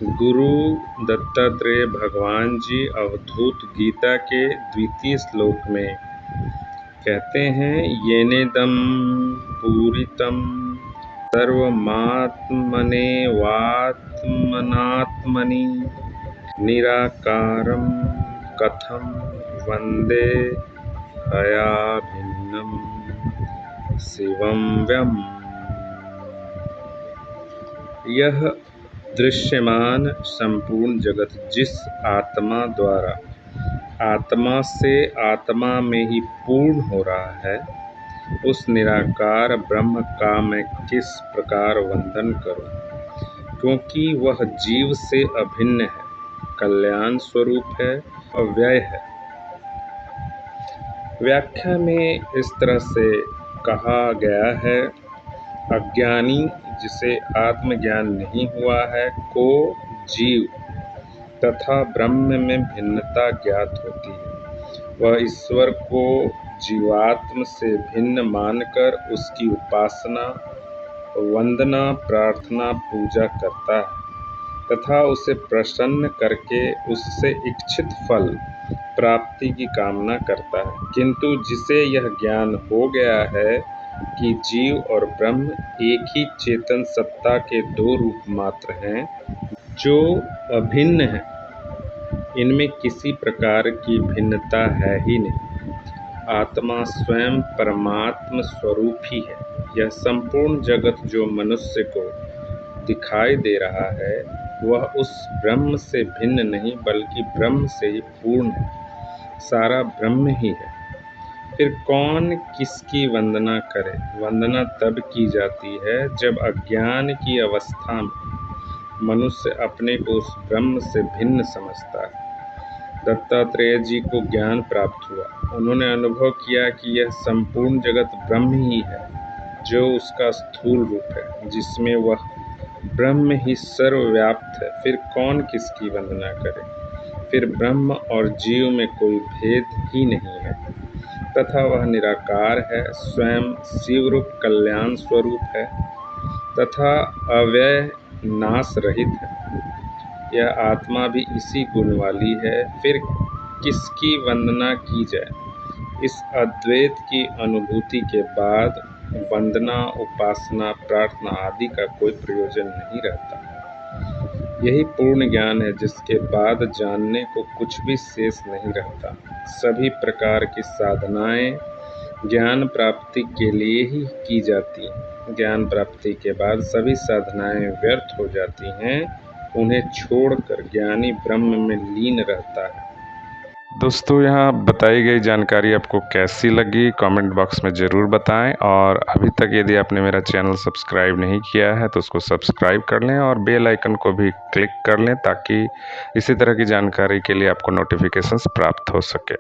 गुरु दत्तात्रेय भगवान जी अवधूत गीता के द्वितीय श्लोक में कहते हैं, येनेदं पूरितं सर्वमात्मनेवात्मनात्मनि निराकारं कथं वन्दे हयाभिन्नं शिवं व्यम्। यह दृश्यमान संपूर्ण जगत जिस आत्मा द्वारा आत्मा से आत्मा में ही पूर्ण हो रहा है, उस निराकार ब्रह्म का मैं किस प्रकार वंदन करूं, क्योंकि वह जीव से अभिन्न है, कल्याण स्वरूप है, अव्यय है। व्याख्या में इस तरह से कहा गया है, अज्ञानी जिसे आत्मज्ञान नहीं हुआ है को जीव तथा ब्रह्म में भिन्नता ज्ञात होती है। वह ईश्वर को जीवात्म से भिन्न मानकर उसकी उपासना, वंदना, प्रार्थना, पूजा करता है तथा उसे प्रसन्न करके उससे इच्छित फल प्राप्ति की कामना करता है। किंतु जिसे यह ज्ञान हो गया है कि जीव और ब्रह्म एक ही चेतन सत्ता के दो रूप मात्र हैं जो अभिन्न हैं, इनमें किसी प्रकार की भिन्नता है ही नहीं। आत्मा स्वयं परमात्म स्वरूप ही है। यह संपूर्ण जगत जो मनुष्य को दिखाई दे रहा है, वह उस ब्रह्म से भिन्न नहीं बल्कि ब्रह्म से ही पूर्ण है। सारा ब्रह्म ही है। फिर कौन किसकी वंदना करे? वंदना तब की जाती है जब अज्ञान की अवस्था में मनुष्य अपने को उस ब्रह्म से भिन्न समझता है। दत्तात्रेय जी को ज्ञान प्राप्त हुआ। उन्होंने अनुभव किया कि यह संपूर्ण जगत ब्रह्म ही है, जो उसका स्थूल रूप है, जिसमें वह ब्रह्म ही सर्वव्याप्त है। फिर कौन किसकी वंदना करे? फिर ब्रह्म और जीव में कोई भेद ही नहीं है तथा वह निराकार है, स्वयं शिवरूप कल्याण स्वरूप है तथा अव्यय नाश रहित है। यह आत्मा भी इसी गुण वाली है। फिर किसकी वंदना की जाए? इस अद्वैत की अनुभूति के बाद वंदना, उपासना, प्रार्थना आदि का कोई प्रयोजन नहीं रहता। यही पूर्ण ज्ञान है, जिसके बाद जानने को कुछ भी शेष नहीं रहता। सभी प्रकार की साधनाएं ज्ञान प्राप्ति के लिए ही की जाती हैं। ज्ञान प्राप्ति के बाद सभी साधनाएं व्यर्थ हो जाती हैं। उन्हें छोड़कर ज्ञानी ब्रह्म में लीन रहता है। दोस्तों, यहाँ बताई गई जानकारी आपको कैसी लगी कमेंट बॉक्स में ज़रूर बताएं, और अभी तक यदि आपने मेरा चैनल सब्सक्राइब नहीं किया है तो उसको सब्सक्राइब कर लें और बेल आइकन को भी क्लिक कर लें, ताकि इसी तरह की जानकारी के लिए आपको नोटिफिकेशंस प्राप्त हो सके।